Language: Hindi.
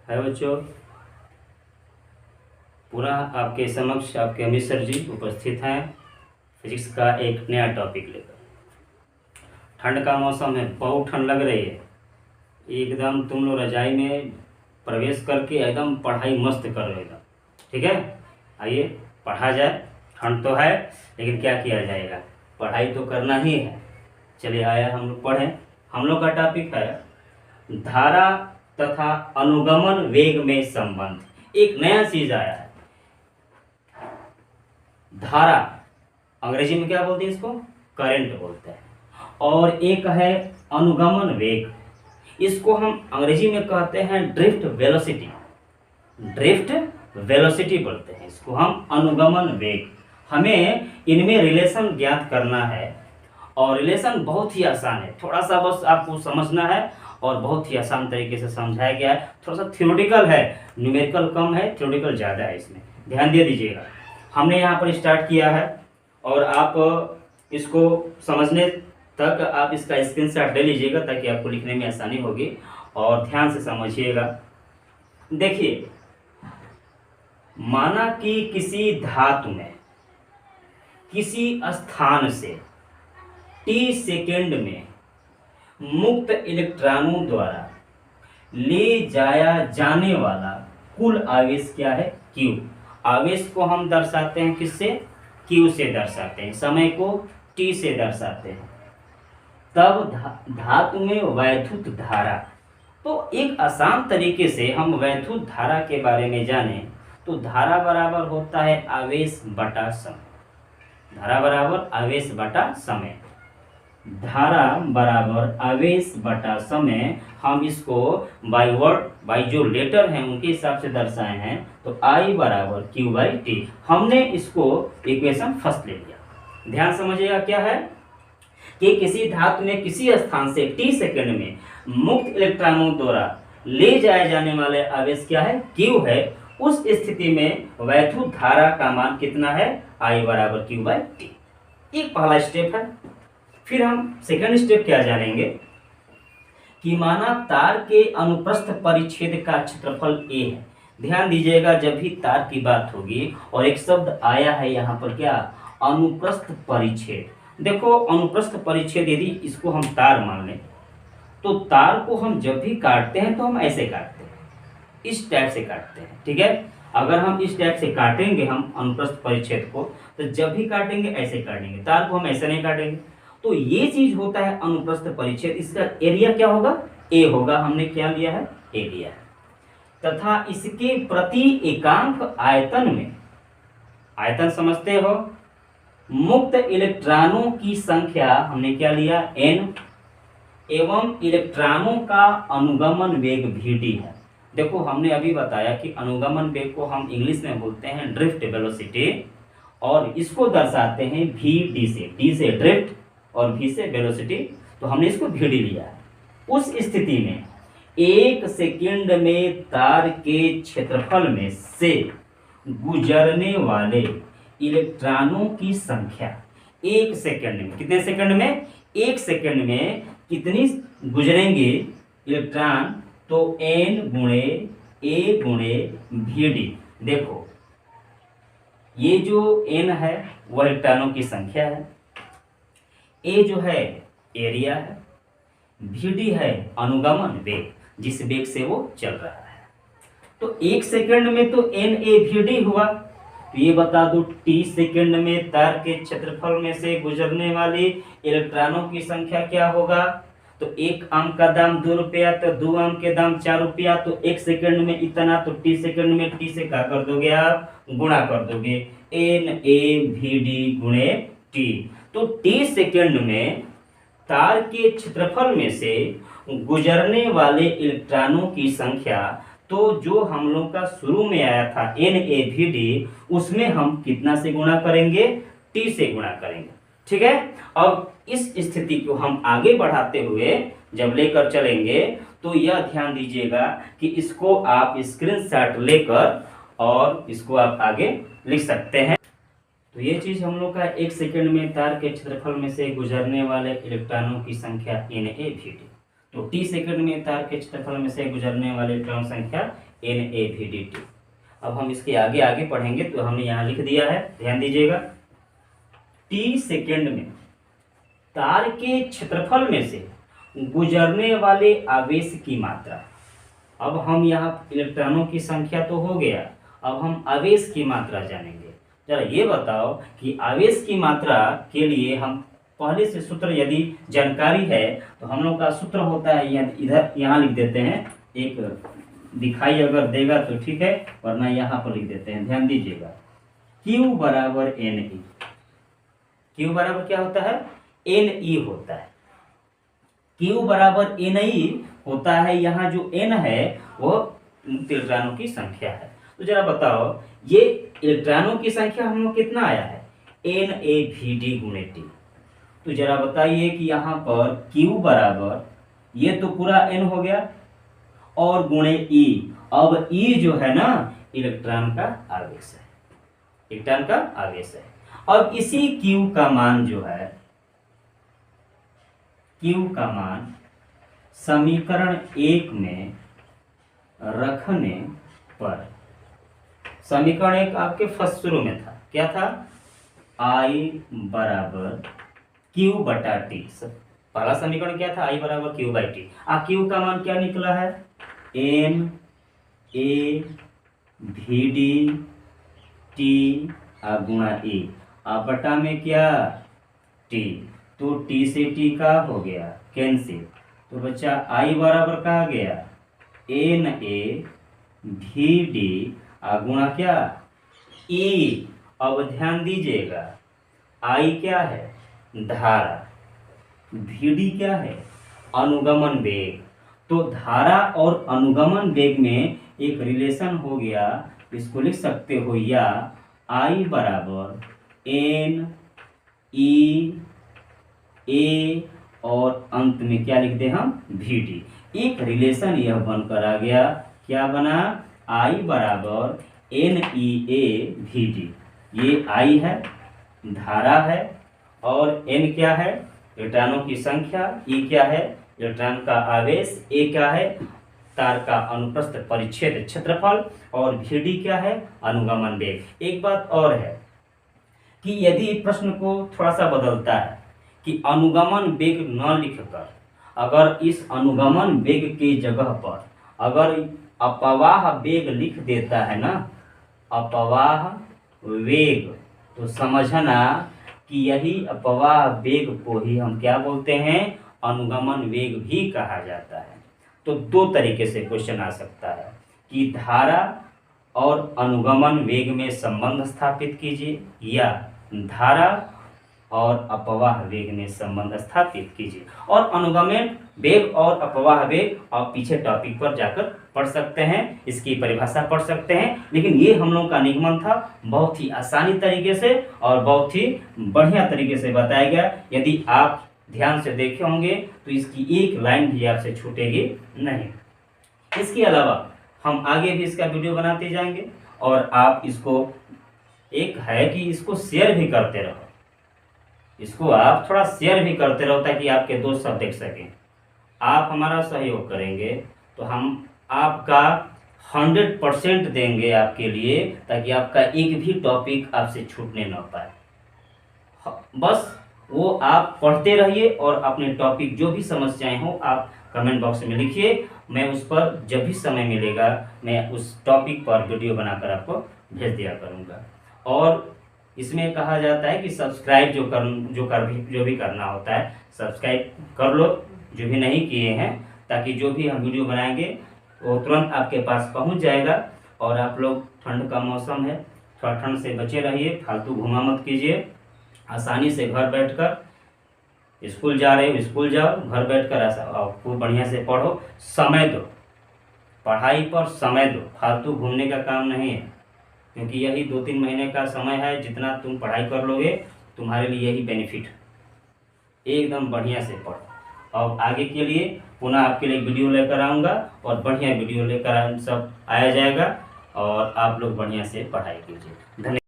है बच्चों, पुनः आपके समक्ष आपके अमित सर जी उपस्थित हैं फिजिक्स का एक नया टॉपिक लेकर। ठंड का मौसम है, बहुत ठंड लग रही है, एकदम तुम लोग रजाई में प्रवेश करके एकदम पढ़ाई मस्त कर रहे हो एकदम, ठीक है। आइए पढ़ा जाए, ठंड तो है लेकिन क्या किया जाएगा, पढ़ाई तो करना ही है। चलिए आया हम लोग पढ़ें। हम लोग का टॉपिक है धारा तथा अनुगमन वेग में संबंध। एक नया चीज आया है, धारा, अंग्रेजी में क्या बोलते हैं इसको, करंट बोलते हैं, और एक है अनुगमन वेग, इसको हम अंग्रेजी में कहते हैं ड्रिफ्ट वेलोसिटी। ड्रिफ्ट वेलोसिटी बोलते हैं इसको हम, अनुगमन वेग। हमें इनमें रिलेशन ज्ञात करना है और रिलेशन बहुत ही आसान है, थोड़ा सा बस आपको समझना है और बहुत ही आसान तरीके से समझाया गया है। थोड़ा सा थ्योरेटिकल है, न्यूमेरिकल कम है, थ्योरेटिकल ज़्यादा है, इसमें ध्यान दे दीजिएगा। हमने यहाँ पर स्टार्ट किया है और आप इसको समझने तक आप इसका स्क्रीनशॉट ले लीजिएगा ताकि आपको लिखने में आसानी होगी, और ध्यान से समझिएगा। देखिए, माना कि किसी धातु में किसी स्थान से t सेकेंड में मुक्त इलेक्ट्रॉनों द्वारा ले जाया जाने वाला कुल आवेश क्या है, q। आवेश को हम दर्शाते हैं किससे, q से दर्शाते हैं, समय को t से दर्शाते हैं। तब धातु में वैद्युत धारा, तो एक आसान तरीके से हम वैद्युत धारा के बारे में जाने तो धारा बराबर होता है आवेश बटा समय। धारा बराबर आवेश बटा समय, धारा बराबर आवेश बटा समय। हम इसको बाई वर्ड, बाई जो लेटर हैं उनके हिसाब से दर्शाए हैं, तो I बराबर Q बाई टी। हमने इसको इक्वेशन फर्स्ट ले लिया। ध्यान समझिएगा क्या है कि किसी धातु में किसी स्थान से t सेकंड में मुक्त इलेक्ट्रॉनों द्वारा ले जाए जाने वाले आवेश क्या है, Q है। उस स्थिति में वैद्युत धारा का मान कितना है, I बराबर Q बाई टी। एक पहला स्टेप है। फिर हम सेकंड स्टेप क्या जानेंगे कि माना तार के अनुप्रस्थ परिच्छेद का क्षेत्रफल A है। ध्यान दीजिएगा, जब भी तार की बात होगी और एक शब्द आया है यहाँ पर क्या, अनुप्रस्थ परिच्छेद। देखो, अनुप्रस्थ परिच्छेद यदि इसको हम तार मान लें तो तार को हम जब भी काटते हैं तो हम ऐसे काटते हैं, इस टाइप से काटते हैं, ठीक है। अगर हम इस टाइप से काटेंगे हम अनुप्रस्थ परिच्छेद को, तो जब भी काटेंगे ऐसे काटेंगे, तार को हम ऐसे नहीं काटेंगे। तो ये चीज होता है अनुप्रस्थ परिच्छेद। इसका एरिया क्या होगा, ए होगा। हमने क्या लिया है, ए लिया है। तथा इसके प्रति एकांक आयतन में, आयतन समझते हो, मुक्त इलेक्ट्रॉनों की संख्या हमने क्या लिया, n, एवं इलेक्ट्रॉनों का अनुगमन वेग vd है। देखो, हमने अभी बताया कि अनुगमन वेग को हम इंग्लिश में बोलते हैं ड्रिफ्ट वेलोसिटी, और इसको दर्शाते हैं vd से, d से ड्रिफ्ट और v से वेलोसिटी, तो हमने इसको vd लिया है। उस स्थिति में एक सेकंड में तार के क्षेत्रफल में से गुजरने वाले इलेक्ट्रॉनों की संख्या, एक सेकंड में, कितने सेकंड में, एक सेकंड में कितनी गुजरेंगे इलेक्ट्रॉन, तो n गुणे a गुणे vd। देखो, ये जो n है वह इलेक्ट्रॉनों की संख्या है, a जो है एरिया है, vd है अनुगमन वेग, जिस वेग से वो चल रहा है। तो एक सेकंड में तो NaVd हुआ, तो ये बता दो t सेकंड में तार के क्षेत्रफल में से गुजरने वाली इलेक्ट्रॉनों की संख्या क्या होगा। तो एक आम का दाम 2 रुपया, तो 2 आम के दाम 4 रुपया, तो एक सेकंड में इतना, तो t सेकंड में t से क्या कर दोगे आप, गुणा कर दोगे, NaVd गुणे t। तो t सेकंड में तार के क्षेत्रफल में से गुजरने वाले इलेक्ट्रॉनों की संख्या, तो जो हम लोग का शुरू में आया था NaVd, उसमें हम कितना से गुणा करेंगे, t से गुणा करेंगे, ठीक है। अब इस स्थिति को हम आगे बढ़ाते हुए जब लेकर चलेंगे तो यह ध्यान दीजिएगा कि इसको आप स्क्रीनशॉट लेकर और इसको आप आगे लिख सकते हैं। तो ये चीज हम लोग का एक सेकंड में तार के क्षेत्रफल में से गुजरने वाले इलेक्ट्रॉनों की संख्या NaVd। तो टी सेकंड में तार के क्षेत्रफल में से गुजरने वाले इलेक्ट्रॉन संख्या NaVDT। अब हम इसके आगे आगे पढ़ेंगे, तो हमने यहाँ लिख दिया है, ध्यान दीजिएगा। टी सेकंड में तार के क्षेत्रफल में से गुजरने वाले आवेश की मात्रा। अब हम यहाँ इलेक्ट्रॉनों की संख्या तो हो गया, अब हम आवेश की मात्रा जानेंगे। जरा ये बताओ कि आवेश की मात्रा के लिए हम पहले से सूत्र यदि जानकारी है तो हम लोग का सूत्र होता है, इधर यहाँ लिख देते हैं, एक दिखाई अगर देगा तो ठीक है, वरना यहाँ पर लिख देते हैं, ध्यान दीजिएगा। Q बराबर Ne। Q बराबर क्या होता है? Ne होता है। Q बराबर Ne होता है, यहाँ जो N है वो मुक्त इलेक्ट्रॉनों की संख्या है। तो जरा बताओ ये इलेक्ट्रॉनों की संख्या हम लोग कितना आया है? NaVD गुणे T। तो जरा बताइए कि यहाँ पर Q बराबर, ये तो पूरा N हो गया, और गुणे E। अब E जो है ना इलेक्ट्रॉन का आवेश है, इलेक्ट्रॉन का आवेश है। अब इसी Q का मान जो है, Q का मान समीकरण 1 में रखने पर, समीकरण 1 आपके फर्स्ट शुरू में था, क्या था? I बराबर Q बटा T। पहला समीकरण क्या था? I बराबर Q बाई T। Q का मान क्या निकला है? NaVD T गुणा E, बटा में क्या? T। तो T से T का हो गया कैंसिल, तो बच्चा I बराबर कहा गया? NaVD गुणा क्या? E। अब ध्यान दीजिएगा, I क्या है? धारा, VD क्या है? अनुगमन वेग। तो धारा और अनुगमन वेग में एक रिलेशन हो गया, इसको लिख सकते हो, या I बराबर NE A और अंत में क्या लिख दे हम? VD। एक रिलेशन यह बनकर आ गया, क्या बना? I बराबर NeAVD। ये I है, धारा है, और N क्या है? इलेक्ट्रॉनों की संख्या, E क्या है? इलेक्ट्रॉन का आवेश, A क्या है? तार का अनुप्रस्थ परिच्छेद क्षेत्रफल, और VD क्या है? अनुगमन वेग। एक बात और है कि यदि प्रश्न को थोड़ा सा बदलता है कि अनुगमन वेग न लिखकर अगर इस अनुगमन वेग की जगह पर अगर अपवाह वेग लिख देता है ना, अपवाह वेग, तो समझना कि यही अपवाह वेग को ही हम क्या बोलते हैं? अनुगमन वेग भी कहा जाता है। तो दो तरीके से क्वेश्चन आ सकता है कि धारा और अनुगमन वेग में संबंध स्थापित कीजिए, या धारा और अपवाह वेग में संबंध स्थापित कीजिए। और अनुगमन वेग और अपवाह वेग आप पीछे टॉपिक पर जाकर पढ़ सकते हैं, इसकी परिभाषा पढ़ सकते हैं। लेकिन ये हम लोग का निगमन था, बहुत ही आसानी तरीके से और बहुत ही बढ़िया तरीके से बताया गया। यदि आप ध्यान से देखे होंगे तो इसकी एक लाइन भी आपसे छूटेगी नहीं। इसके अलावा हम आगे भी इसका वीडियो बनाते जाएंगे, और आप इसको, एक है कि इसको शेयर भी करते रहो, इसको आप थोड़ा शेयर भी करते रहो ताकि आपके दोस्त सब देख सकें। आप हमारा सहयोग करेंगे तो हम आपका 100% देंगे आपके लिए, ताकि आपका एक भी टॉपिक आपसे छूटने न पाए। बस वो आप पढ़ते रहिए, और अपने टॉपिक जो भी समस्याएं हो आप कमेंट बॉक्स में लिखिए। मैं उस पर जब भी समय मिलेगा मैं उस टॉपिक पर वीडियो बनाकर आपको भेज दिया करूँगा। और इसमें कहा जाता है कि सब्सक्राइब जो भी करना होता है सब्सक्राइब कर लो, जो भी नहीं किए हैं, ताकि जो भी हम वीडियो बनाएंगे वो तुरंत आपके पास पहुंच जाएगा। और आप लोग, ठंड का मौसम है, थोड़ा ठंड से बचे रहिए, फालतू घुमा मत कीजिए। आसानी से घर बैठकर, स्कूल जा रहे हो स्कूल जाओ, घर बैठकर खूब बढ़िया से पढ़ो, समय दो, पढ़ाई पर समय दो, फालतू घूमने का काम नहीं है। क्योंकि यही 2-3 महीने का समय है, जितना तुम पढ़ाई कर लोगे तुम्हारे लिए यही बेनिफिट है। एकदम बढ़िया से पढ़ो। और आगे के लिए पुनः आपके लिए वीडियो लेकर आऊँगा, और बढ़िया वीडियो लेकर सब आया जाएगा, और आप लोग बढ़िया से पढ़ाई कीजिए। धन्यवाद।